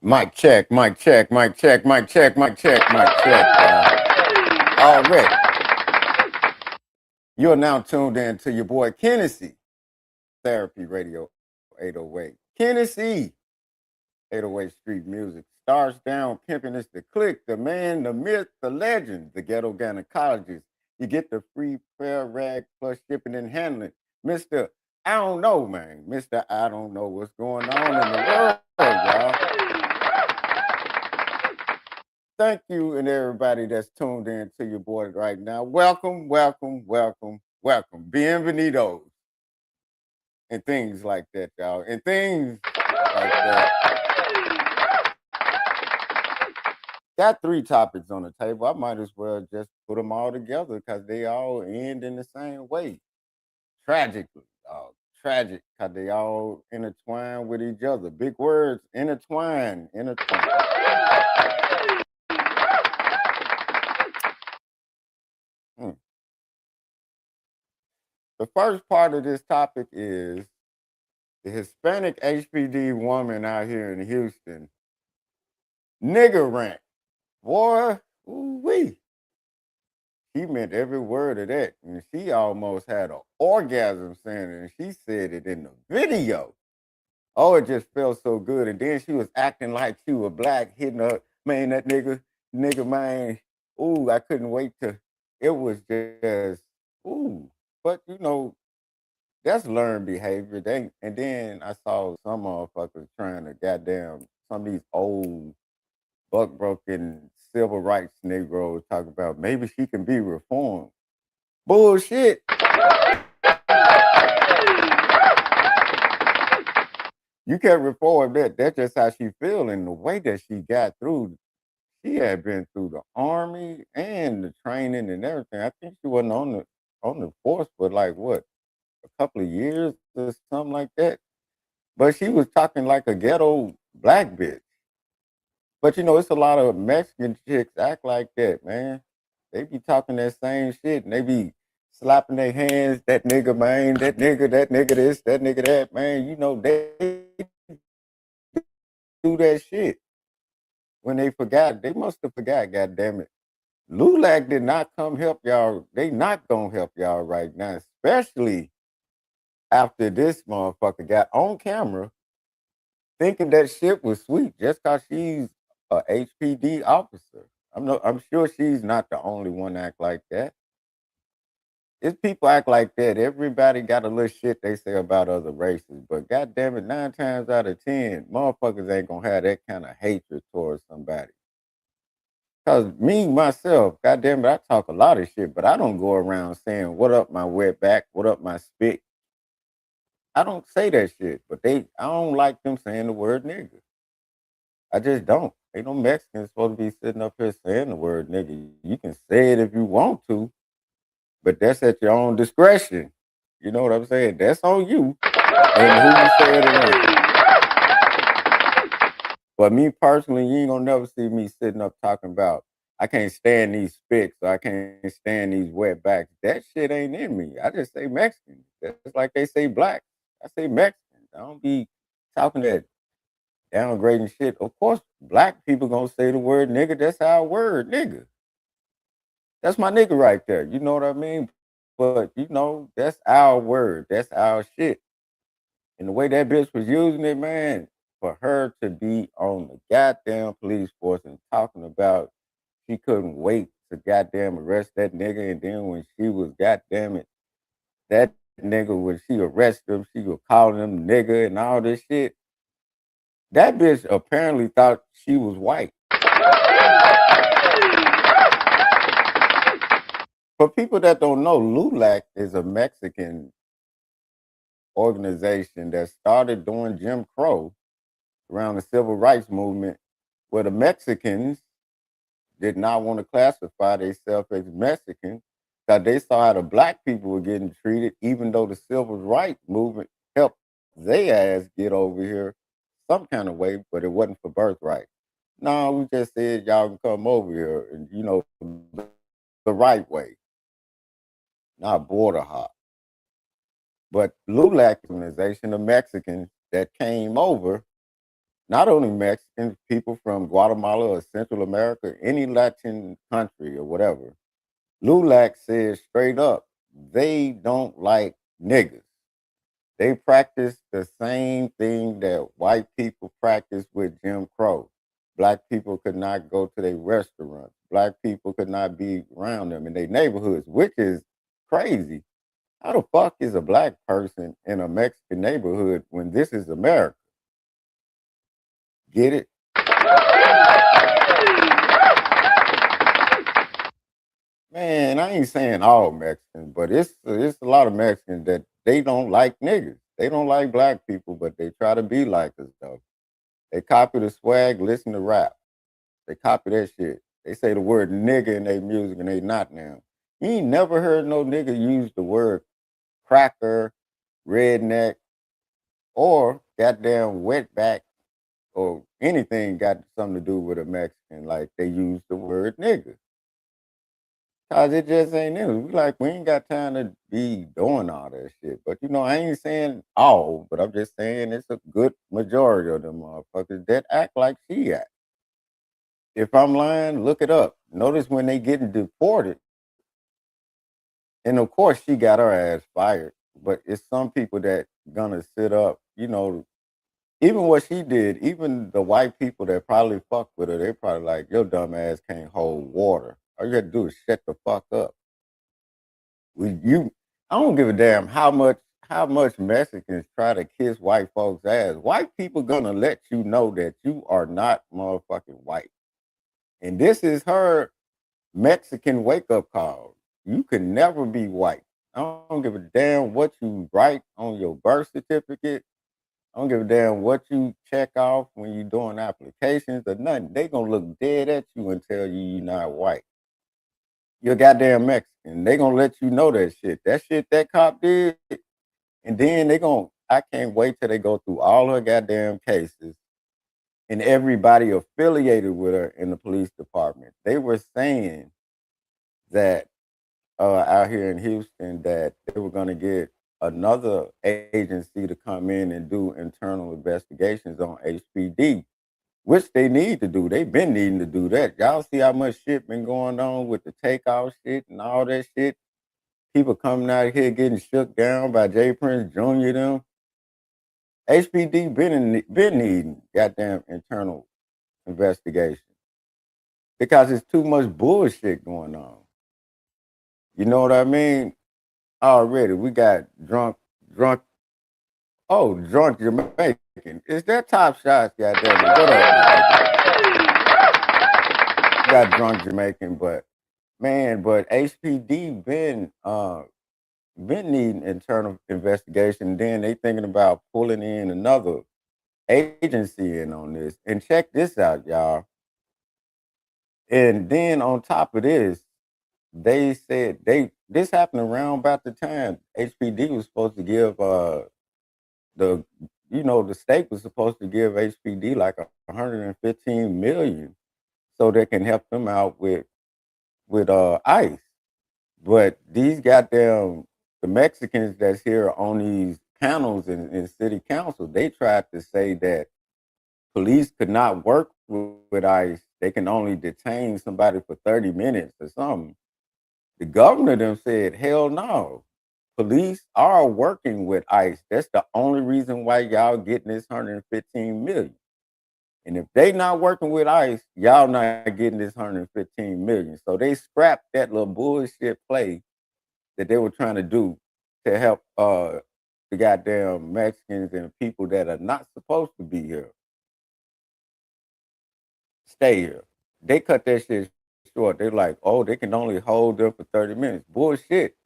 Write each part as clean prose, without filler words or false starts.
Mic check, mic check, mic check, mic check, mic check, mic check. Already. You're now tuned in to your boy Kennedy, Therapy Radio 808. Kennedy, 808 Street Music. Stars down, pimping is the click, the man, the myth, the legend, the ghetto gynecologist. You get the free prayer rag plus shipping and handling. Mr. I don't know, man. Mr. I don't know what's going on in the world, y'all. Thank you and everybody that's tuned in to your boy right now. Welcome, welcome, welcome, welcome. Bienvenidos. And things like that, y'all. And things like that. Got three topics on the table. I might as well just put them all together because they all end in the same way. Tragically, dog. Tragic because they all intertwine with each other. Big words, intertwine, intertwine. The first part of this topic is the Hispanic HPD woman out here in Houston. Nigger rant. Boy, ooh-wee. She meant every word of that. And she almost had an orgasm saying it. And she said it in the video. Oh, it just felt so good. And then she was acting like she was black, hitting her, man, that nigga, man. Ooh, I couldn't wait to. It was just, ooh. But, that's learned behavior. And then I saw some motherfuckers trying to goddamn, some of these old buck broken civil rights Negroes talk about maybe she can be reformed. Bullshit. You can't reform that. That's just how she feel. And the way that she got through, she had been through the army and the training and everything. I think she wasn't on the force for like what, a couple of years or something like that. But she was talking like a ghetto black bitch. But it's a lot of Mexican chicks act like that, man. They be talking that same shit and they be slapping their hands, that nigga, man, that nigga this, that nigga that, man. They do that shit. When they forgot, they must have forgot, goddamn it. Lulac did not come help y'all. They not gonna help y'all right now, especially after this motherfucker got on camera thinking that shit was sweet just cause she's a HPD officer. I'm sure she's not the only one act like that. It's people act like that. Everybody got a little shit they say about other races, but goddamn it, 9 times out of 10, motherfuckers ain't gonna have that kind of hatred towards somebody. Cause me myself, goddamn it, I talk a lot of shit, but I don't go around saying what up my wet back, what up my spit. I don't say that shit, but I don't like them saying the word nigga. I just don't. Ain't no Mexicans supposed to be sitting up here saying the word nigga. You can say it if you want to, but that's at your own discretion. You know what I'm saying? That's on you and who you say it around. But me personally, you ain't gonna never see me sitting up talking about I can't stand these spicks or I can't stand these wetbacks. That shit ain't in me. I just say Mexican. That's like they say black. I say Mexican. I don't be talking that downgrading shit. Of course, black people gonna say the word nigga. That's our word, nigga. That's my nigga right there. You know what I mean? But that's our word. That's our shit. And the way that bitch was using it, man, for her to be on the goddamn police force and talking about she couldn't wait to goddamn arrest that nigga. And then when she was goddamn it, that nigga, when she arrested him, she was calling him nigga and all this shit. That bitch apparently thought she was white. For people that don't know, LULAC is a Mexican organization that started during Jim Crow around the civil rights movement, where the Mexicans did not want to classify themselves as Mexican because they saw how the black people were getting treated, even though the civil rights movement helped their ass get over here some kind of way, but it wasn't for birthright. No, we just said y'all can come over here and the right way, not border hop. But LULAC organization of Mexicans that came over Not only Mexicans, people from Guatemala or Central America, any Latin country or whatever. LULAC says straight up, they don't like niggas. They practice the same thing that white people practice with Jim Crow. Black people could not go to their restaurants. Black people could not be around them in their neighborhoods, which is crazy. How the fuck is a black person in a Mexican neighborhood when this is America? Get it? Man, I ain't saying all Mexicans, but it's a lot of Mexicans that they don't like niggas. They don't like black people, but they try to be like us though. They copy the swag, listen to rap. They copy that shit. They say the word nigga in their music and they not now. You ain't never heard no nigga use the word cracker, redneck, or goddamn wetback or anything got something to do with a Mexican like they use the word nigga. Cause it just ain't in us. We ain't got time to be doing all that shit. But I ain't saying all, but I'm just saying it's a good majority of them motherfuckers that act like she act. If I'm lying, look it up. Notice when they getting deported, and of course she got her ass fired. But it's some people that gonna sit up, even what she did, even the white people that probably fuck with her, they probably like, your dumb ass can't hold water. All you gotta do is shut the fuck up. I don't give a damn how much Mexicans try to kiss white folks' ass. White people gonna let you know that you are not motherfucking white. And this is her Mexican wake up call. You can never be white. I don't give a damn what you write on your birth certificate. I don't give a damn what you check off when you're doing applications or nothing. They gonna look dead at you and tell you you're not white. You're goddamn Mexican. They gonna let you know that shit. That shit that cop did, and then I can't wait till they go through all her goddamn cases and everybody affiliated with her in the police department. They were saying that out here in Houston that they were going to get another agency to come in and do internal investigations on HPD, which they need to do. They've been needing to do that. Y'all see how much shit been going on with the takeout shit and all that shit. People coming out here getting shook down by J. Prince Jr. Them. HPD been needing goddamn internal investigation because it's too much bullshit going on. You know what I mean? Already, we got drunk. Oh, drunk Jamaican. Is that Top Shots? Goddamn it! What up? We got drunk Jamaican, but man, but HPD been needing internal investigation. Then they thinking about pulling in another agency in on this. And check this out, y'all. And then on top of this, they said this happened around about the time HPD was supposed to give the the state was supposed to give HPD like 115 million so they can help them out with ICE. But these goddamn the Mexicans that's here on these panels in city council, they tried to say that police could not work with ICE. They can only detain somebody for 30 minutes or something. The governor them said, hell no. Police are working with ICE. That's the only reason why y'all getting this 115 million. And if they not working with ICE, y'all not getting this 115 million. So they scrapped that little bullshit play that they were trying to do to help the goddamn Mexicans and people that are not supposed to be here stay here. They cut that shit short. They're like, oh, they can only hold them for 30 minutes. Bullshit.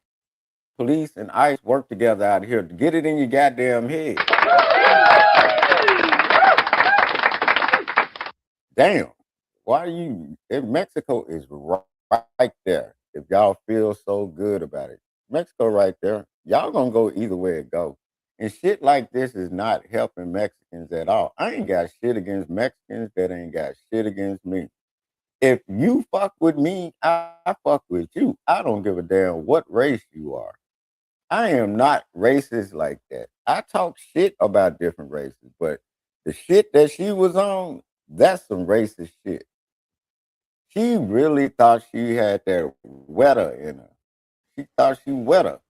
Police and ICE work together out here to get it in your goddamn head. Damn. Why are you Mexico is right there. If y'all feel so good about it. Mexico right there. Y'all gonna go either way it go. And shit like this is not helping Mexicans at all. I ain't got shit against Mexicans that ain't got shit against me. If you fuck with me, I fuck with you. I don't give a damn what race you are. I am not racist like that. I talk shit about different races, but The shit that she was on, that's some racist shit. She really thought she had that wetter in her. She thought she wetter.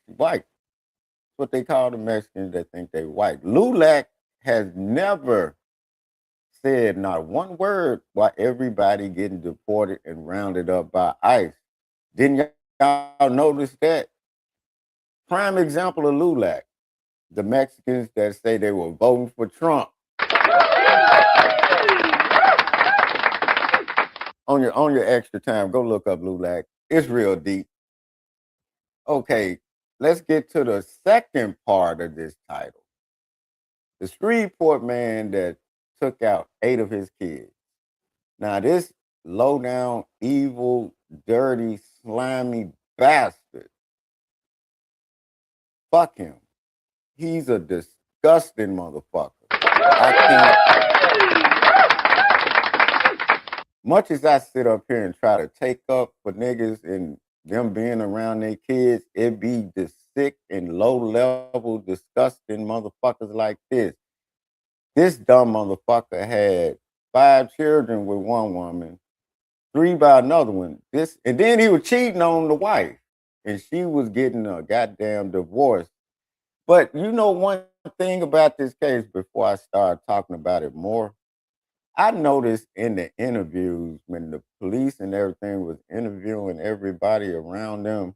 She white. That's what they call the Mexicans that think they white. Lulac has never said not one word while everybody getting deported and rounded up by ICE. Didn't y'all notice that? Prime example of Lulac. The Mexicans that say they were voting for Trump. On your extra time, go look up Lulac. It's real deep. Okay, let's get to the second part of this title. The Shreveport man that took out 8 of his kids. Now this low down, evil, dirty, slimy bastard. Fuck him. He's a disgusting motherfucker. Much as I sit up here and try to take up for niggas and them being around their kids, it be the sick and low level, disgusting motherfuckers like this. This dumb motherfucker had 5 children with one woman, 3 by another one. And then he was cheating on the wife, and she was getting a goddamn divorce. But you know one thing about this case before I start talking about it more, I noticed in the interviews when the police and everything was interviewing everybody around them,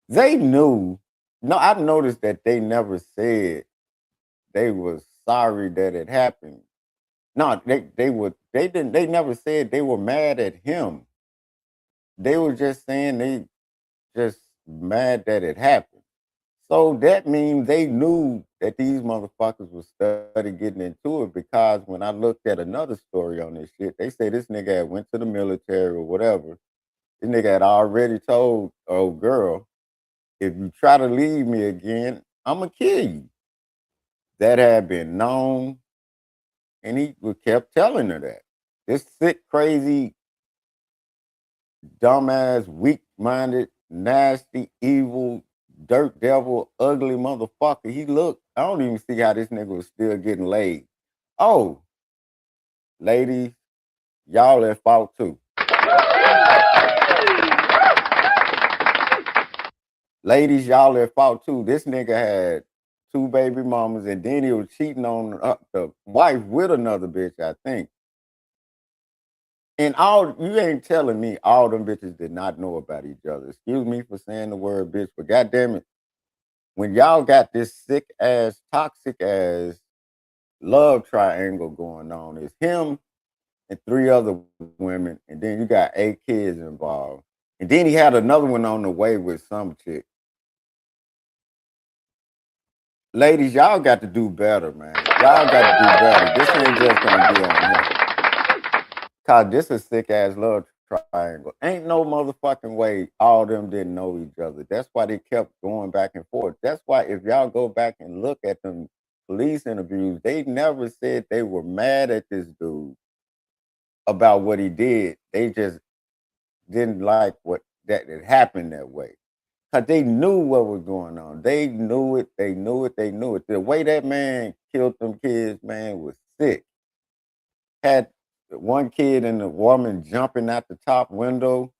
they knew. No, I noticed that they never said they was sorry that it happened. No, they never said they were mad at him. They were just saying they just mad that it happened. So that means they knew that these motherfuckers was study getting into it, because when I looked at another story on this shit, they say this nigga had went to the military or whatever. This nigga had already told old girl, if you try to leave me again, I'ma kill you. That had been known, and he kept telling her that. This sick, crazy, dumbass, weak-minded, nasty, evil, dirt devil, ugly motherfucker. I don't even see how this nigga was still getting laid. Oh, ladies, y'all at fault too. Ladies, y'all at fault too. This nigga had 2 baby mamas, and then he was cheating on the wife with another bitch, I think. And you ain't telling me all them bitches did not know about each other. Excuse me for saying the word bitch, but goddamn it, when y'all got this sick ass, toxic ass love triangle going on, it's him and 3 other women, and then you got 8 kids involved. And then he had another one on the way with some chick. Ladies, y'all got to do better, man. Y'all got to do better. This ain't just gonna be on him. Cause this is sick ass love triangle. Ain't no motherfucking way all of them didn't know each other. That's why they kept going back and forth. That's why if y'all go back and look at them police interviews, they never said they were mad at this dude about what he did. They just didn't like what that it happened that way. Cause they knew what was going on. They knew it. They knew it. They knew it. The way that man killed them kids, man, was sick. Had one kid and the woman jumping out the top window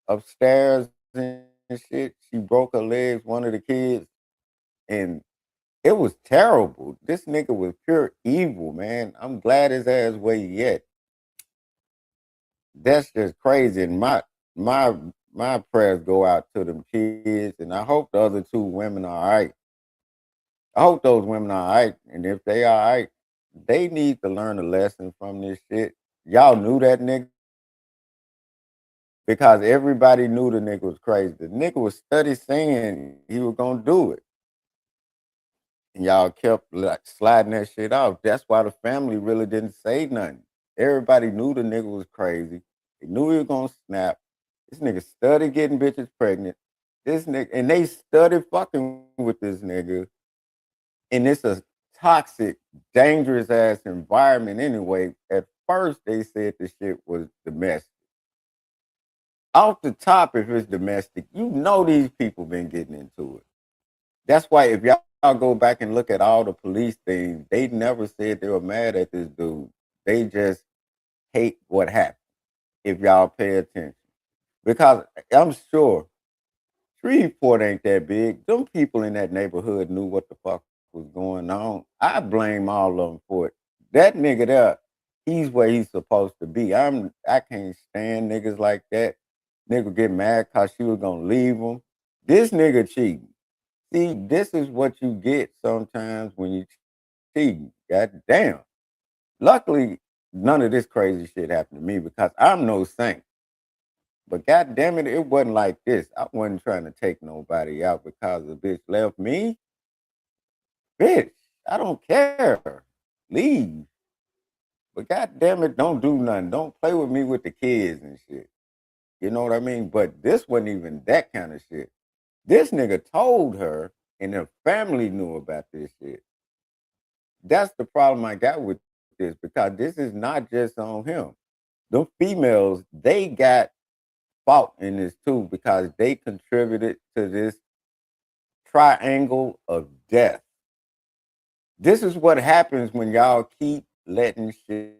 upstairs and shit. She broke her legs, one of the kids, and it was terrible. This nigga was pure evil, man. I'm glad his ass where he at. That's just crazy. And my prayers go out to them kids, and I hope the other 2 women are all right. I hope those women are all right, and if they are all right, they need to learn a lesson from this shit. Y'all knew that nigga because everybody knew the nigga was crazy. The nigga was steady saying he was gonna do it, and y'all kept like sliding that shit off. That's why the family really didn't say nothing. Everybody knew the nigga was crazy. They knew he was gonna snap. This nigga started getting bitches pregnant. This nigga, and they started fucking with this nigga. And it's a toxic, dangerous ass environment anyway. At first, they said the shit was domestic. Off the top, if it's domestic, you know these people been getting into it. That's why if y'all go back and look at all the police things, they never said they were mad at this dude. They just hate what happened. If y'all pay attention, because I'm sure Shreveport ain't that big. Them people in that neighborhood knew what the fuck was going on. I blame all of them for it. That nigga there, he's where he's supposed to be. I can't stand niggas like that. Nigga get mad cause she was gonna leave him. This nigga cheating. See, this is what you get sometimes when you cheating. God damn. Luckily, none of this crazy shit happened to me because I'm no saint. But god damn it, it wasn't like this. I wasn't trying to take nobody out because the bitch left me. Bitch, I don't care. Leave. But god damn it, don't do nothing. Don't play with me with the kids and shit. You know what I mean? But this wasn't even that kind of shit. This nigga told her, and her family knew about this shit. That's the problem I got with this because this is not just on him. Them females, they got fault in this too because they contributed to this triangle of death. This is what happens when y'all keep letting shit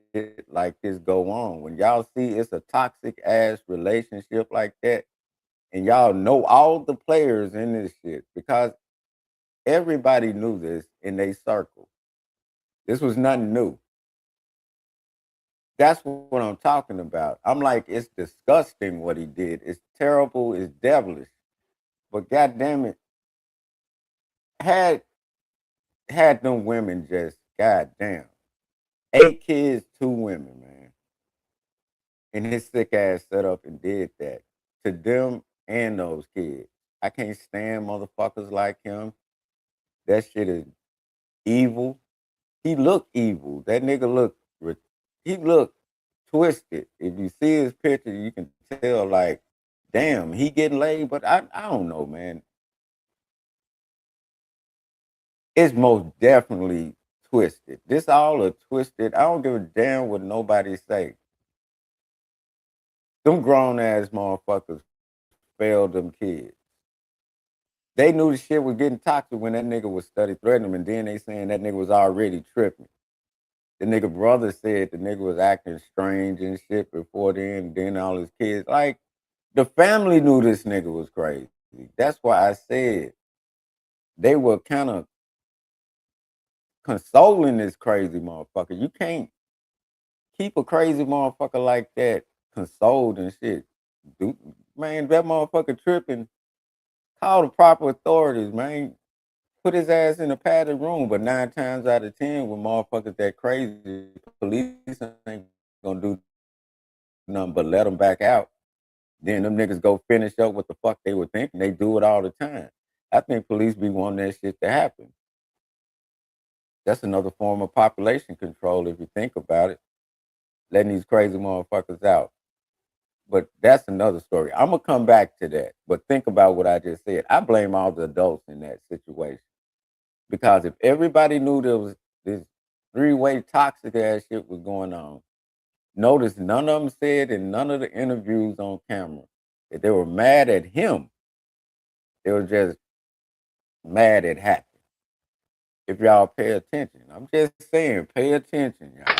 like this go on. When y'all see it's a toxic ass relationship like that, and y'all know all the players in this shit because everybody knew this in their circle. This was nothing new. That's what I'm talking about. I'm like, it's disgusting what he did. It's terrible. It's devilish. But goddamn it, had had them women just goddamn 8 kids, 2 women, man, and his sick ass set up and did that to them and those kids. I can't stand motherfuckers like him. That shit is evil. He looked evil. That nigga looked. He looked twisted. If you see his picture, you can tell like, damn, he getting laid. But I don't know, man. It's most definitely twisted. This all a twisted. I don't give a damn what nobody say. Them grown ass motherfuckers failed them kids. They knew the shit was getting toxic when that nigga was study threatening them, and then they saying that nigga was already tripping. The nigga brother said the nigga was acting strange and shit before then all his kids. Like, the family knew this nigga was crazy. That's why I said they were kind of consoling this crazy motherfucker. You can't keep a crazy motherfucker like that consoled and shit. Dude, man, that motherfucker tripping. Call the proper authorities, man. Put his ass in a padded room. But 9 times out of 10, when motherfuckers that crazy, police ain't gonna do nothing but let them back out. Then them niggas go finish up what the fuck they were thinking. They do it all the time. I think police be wanting that shit to happen. That's another form of population control if you think about it. Letting these crazy motherfuckers out. But that's another story. I'm gonna come back to that. But think about what I just said. I blame all the adults in that situation. Because if everybody knew there was this three-way toxic ass shit was going on, notice none of them said in none of the interviews on camera that they were mad at him. They were just mad it happened. If y'all pay attention. I'm just saying, pay attention, y'all.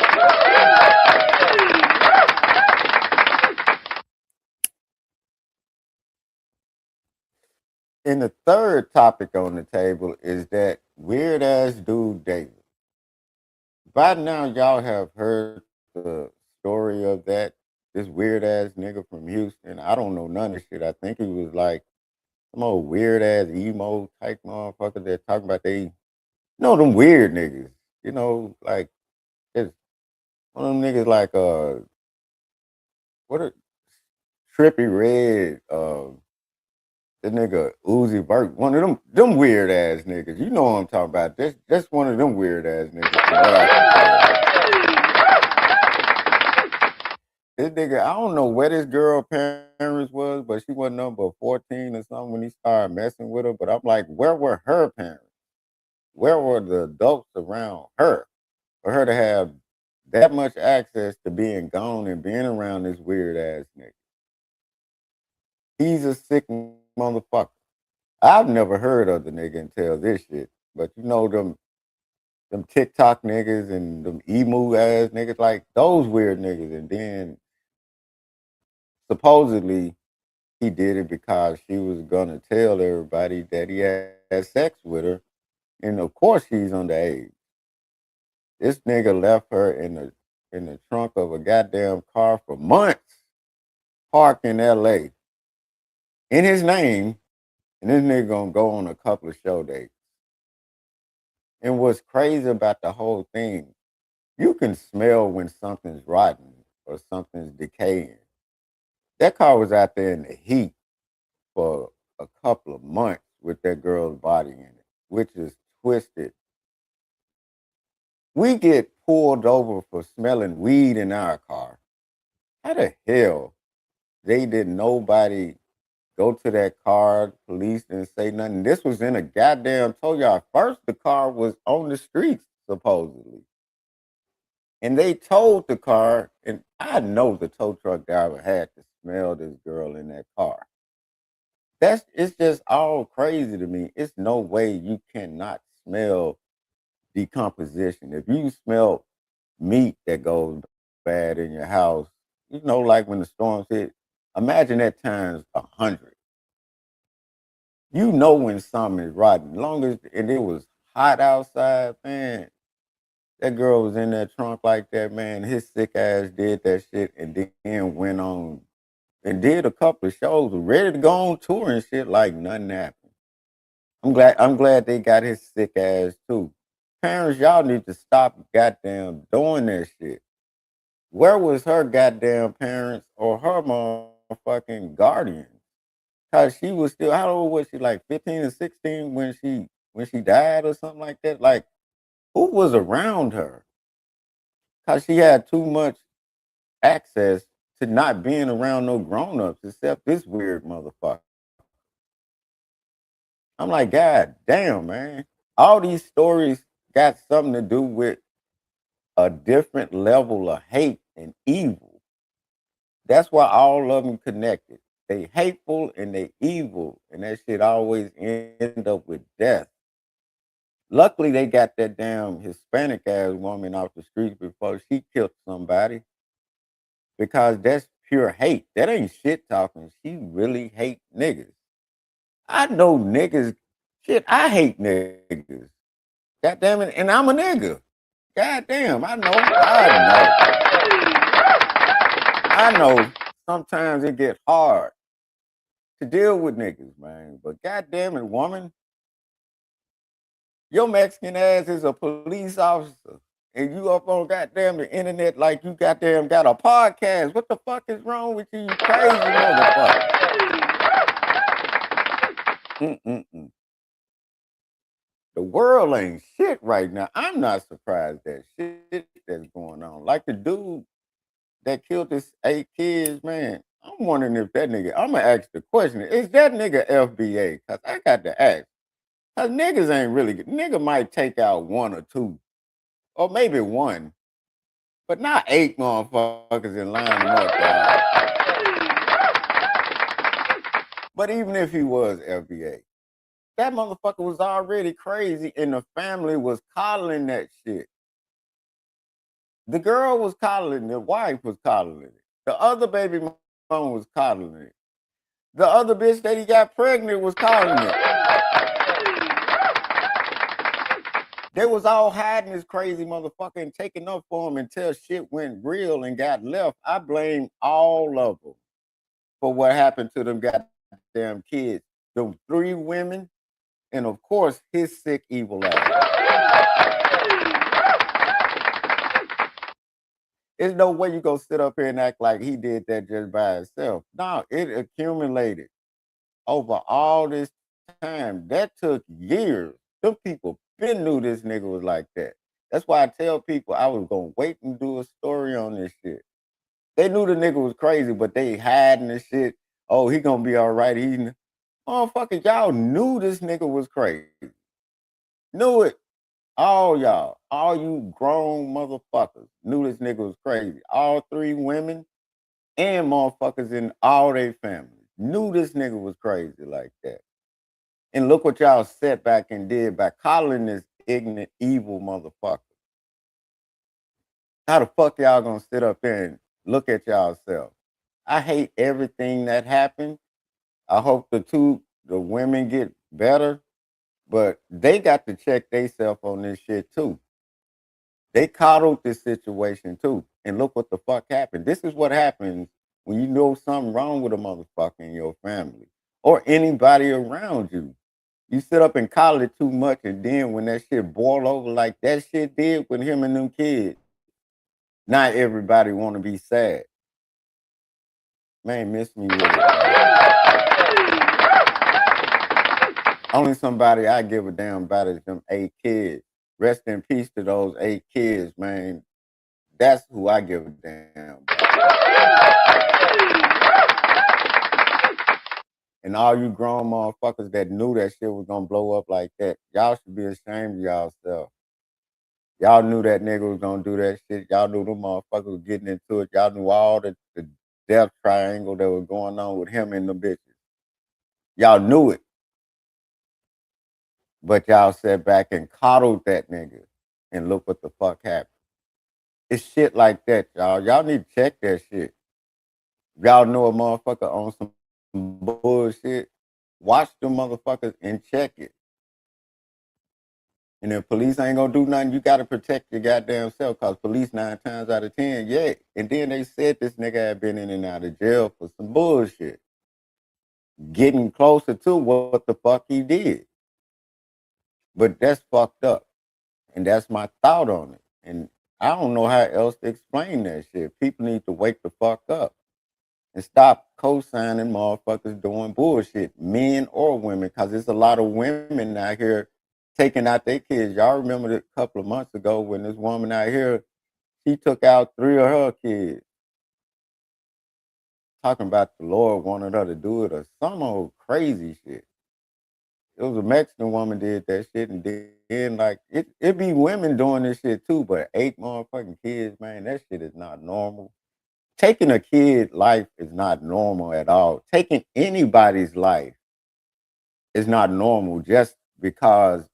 And the third topic on the table is that weird ass dude David. By now, y'all have heard the story of that. This weird ass nigga from Houston. I don't know none of shit. I think he was like some old weird ass emo type motherfucker that talking about them weird niggas. Like it's one of them niggas like what a trippy red the nigga Uzi Vert, one of them weird ass niggas. You know what I'm talking about. That's one of them weird ass niggas. This nigga, I don't know where this girl parents was, but she wasn't number 14 or something when he started messing with her. But I'm like, where were her parents? Where were the adults around her for her to have that much access to being gone and being around this weird ass nigga? He's a sick motherfucker. I've never heard of the nigga until this shit. But you know them TikTok niggas and them emu ass niggas, like those weird niggas. And then supposedly he did it because she was gonna tell everybody that he had sex with her, and of course she's underage. This nigga left her in the trunk of a goddamn car for months, parked in L.A. in his name, and this nigga gonna go on a couple of show dates. And what's crazy about the whole thing, you can smell when something's rotten or something's decaying. That car was out there in the heat for a couple of months with that girl's body in it, which is twisted. We get pulled over for smelling weed in our car. How the hell they didn't nobody go to that car, police didn't say nothing. This was in a goddamn tow yard. First, the car was on the streets, supposedly. And they towed the car, and I know the tow truck driver had to smell this girl in that car. It's just all crazy to me. It's no way you cannot smell decomposition. If you smell meat that goes bad in your house, you know, like when the storms hit, imagine that times 100. You know when something is rotten. Long as and it was hot outside, man. That girl was in that trunk like that, man. His sick ass did that shit and then went on and did a couple of shows, ready to go on tour and shit like nothing happened. I'm glad they got his sick ass too. Parents, y'all need to stop goddamn doing that shit. Where was her goddamn parents or her motherfucking guardian? Cause she was still, how old was she? Like 15 or 16 when she died or something like that? Like who was around her? Cause she had too much access to not being around no grown ups except this weird motherfucker. I'm like, God damn, man. All these stories got something to do with a different level of hate and evil. That's why all of them connected. They hateful and they evil, and that shit always end up with death. Luckily, they got that damn Hispanic ass woman off the streets before she killed somebody because that's pure hate. That ain't shit talking. She really hate niggas. I know niggas. Shit, I hate niggas. God damn it, and I'm a nigga. God damn, I know. Sometimes it gets hard to deal with niggas, man. But god damn it, woman, your Mexican ass is a police officer. And you up on goddamn the internet like you goddamn got a podcast. What the fuck is wrong with you, you crazy motherfucker? Mm-mm-mm. The world ain't shit right now. I'm not surprised that shit that's going on. Like the dude that killed his 8 kids, man. I'm wondering if that nigga, I'm gonna ask the question, is that nigga FBA? Cause I got to ask. Cause niggas ain't really good. Nigga might take out one or two, or maybe one, but not 8 motherfuckers in line them up, dog. But even if he was FBA, that motherfucker was already crazy and the family was coddling that shit. The girl was coddling, the wife was coddling it. The other baby mama was coddling it. The other bitch that he got pregnant was coddling it. They was all hiding this crazy motherfucker and taking up for him until shit went real and got left. I blame all of them for what happened to them goddamn kids. Them 3 women, and of course his sick evil ass. There's no way you gonna sit up here and act like he did that just by himself. No, it accumulated over all this time. That took years. Them people been knew this nigga was like that. That's why I tell people I was gonna wait and do a story on this shit. They knew the nigga was crazy, but they hiding this shit. Oh, he gonna be all right. Motherfucker, y'all knew this nigga was crazy. Knew it. All y'all, all you grown motherfuckers knew this nigga was crazy. All 3 women and motherfuckers in all their families knew this nigga was crazy like that. And look what y'all set back and did by calling this ignorant, evil motherfucker. How the fuck y'all gonna sit up there and look at y'allself? I hate everything that happened. I hope the women get better, but they got to check themselves on this shit too. They coddled this situation too. And look what the fuck happened. This is what happens when you know something wrong with a motherfucker in your family or anybody around you. You sit up and coddle it too much, and then when that shit boil over like that shit did with him and them kids, not everybody want to be sad. Man, miss me with it, man. Only somebody I give a damn about is them 8 kids. Rest in peace to those 8 kids, man. That's who I give a damn about. And all you grown motherfuckers that knew that shit was gonna blow up like that, y'all should be ashamed of y'allself. Y'all knew that nigga was gonna do that shit. Y'all knew them motherfuckers was getting into it. Y'all knew all the death triangle that was going on with him and the bitches. Y'all knew it. But y'all sat back and coddled that nigga. And look what the fuck happened. It's shit like that, y'all. Y'all need to check that shit. Y'all know a motherfucker on some bullshit. Watch them motherfuckers and check it. And if police ain't gonna do nothing, you gotta protect your goddamn self, cause police 9 times out of 10, yeah. And then they said this nigga had been in and out of jail for some bullshit. Getting closer to what the fuck he did. But that's fucked up. And that's my thought on it. And I don't know how else to explain that shit. People need to wake the fuck up and stop co-signing motherfuckers doing bullshit, men or women, because there's a lot of women out here taking out their kids. Y'all remember a couple of months ago when this woman out here, she took out 3 of her kids. Talking about the Lord wanted her to do it or some old crazy shit. It was a Mexican woman did that shit, and then like it be women doing this shit too, but 8 motherfucking kids, man, that shit is not normal. Taking a kid life is not normal at all. Taking anybody's life is not normal just because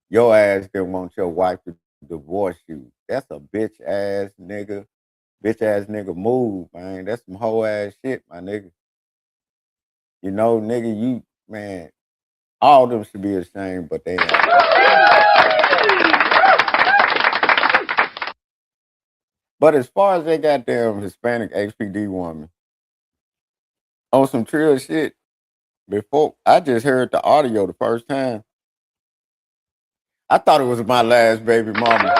your ass didn't want your wife to divorce you. That's a bitch ass nigga move, man. That's some whole ass shit, my nigga. You know, nigga, you man, all of them should be ashamed, but they ain't. But as far as that goddamn Hispanic HPD woman, on some trill shit, before I just heard the audio the first time, I thought it was my last baby mama.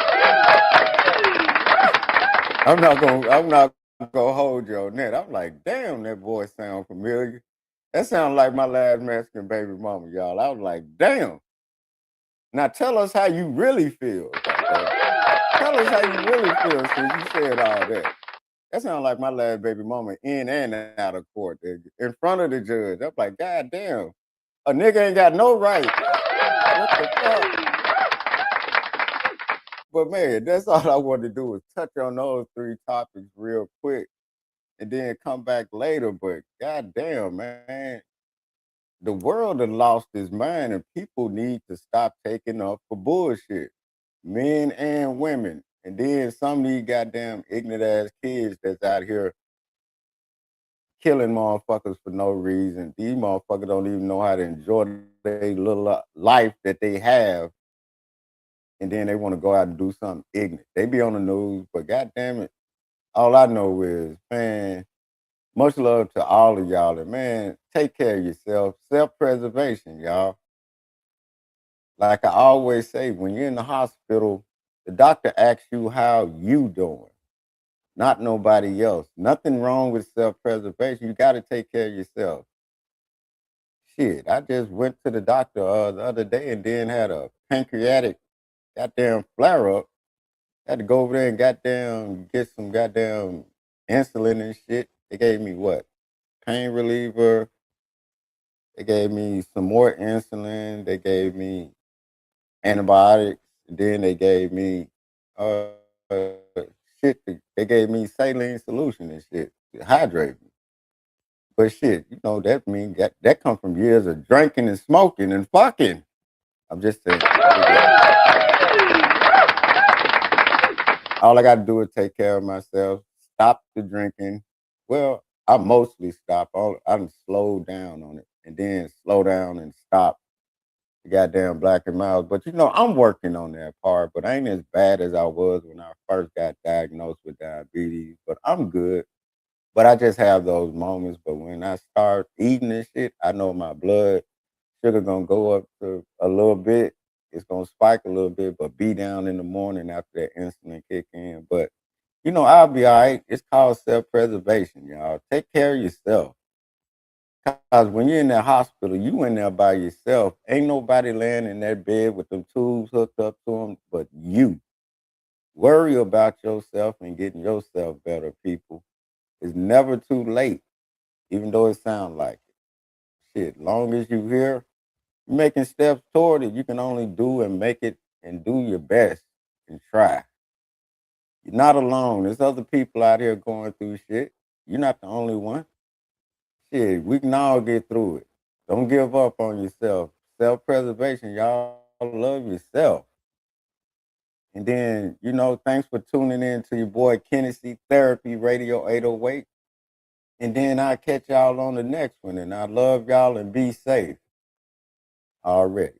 I'm not gonna hold you on that. I'm like, damn, that voice sound familiar. That sounds like my last Mexican baby mama, y'all. I was like, damn. Now tell us how you really feel. Tell us how you really feel since you said all that. That sounds like my last baby mama in and out of court, in front of the judge. I'm like, God damn, a nigga ain't got no right. What the fuck? But man, that's all I wanted to do is touch on those 3 topics real quick and then come back later. But god damn, man, the world has lost its mind and people need to stop taking up for bullshit. Men and women. And then some of these goddamn ignorant ass kids that's out here killing motherfuckers for no reason. These motherfuckers don't even know how to enjoy their little life that they have. And then they want to go out and do something ignorant. They be on the news, but goddamn it, all I know is, man, much love to all of y'all. And man, take care of yourself. Self-preservation, y'all. Like I always say, when you're in the hospital, the doctor asks you how you doing, not nobody else. Nothing wrong with self-preservation. You got to take care of yourself. Shit, I just went to the doctor the other day and then had a pancreatic goddamn flare up. Had to go over there and goddamn get some goddamn insulin and shit. They gave me what? Pain reliever. They gave me some more insulin. They gave me antibiotics. Then they gave me uh shit. They gave me saline solution and shit to hydrate me. But shit, that mean that come from years of drinking and smoking and fucking. I'm just saying. All I got to do is take care of myself, stop the drinking. Well, I mostly stop. I done slow down on it and then slow down and stop the goddamn black and miles. But I'm working on that part, but I ain't as bad as I was when I first got diagnosed with diabetes. But I'm good. But I just have those moments. But when I start eating this shit, I know my blood sugar gonna go up to a little bit. It's gonna spike a little bit, but be down in the morning after that insulin kick in. But I'll be all right. It's called self-preservation, y'all. Take care of yourself. Cause when you're in that hospital, you in there by yourself. Ain't nobody laying in that bed with them tubes hooked up to them, but you. Worry about yourself and getting yourself better, people. It's never too late, even though it sounds like it. Shit, long as you here, you're making steps toward it. You can only do and make it and do your best and try. You're not alone. There's other people out here going through shit. You're not the only one. Shit, we can all get through it. Don't give up on yourself. Self-preservation, y'all love yourself. And then, thanks for tuning in to your boy Kennedy Therapy Radio 808. And then I'll catch y'all on the next one. And I love y'all and be safe already.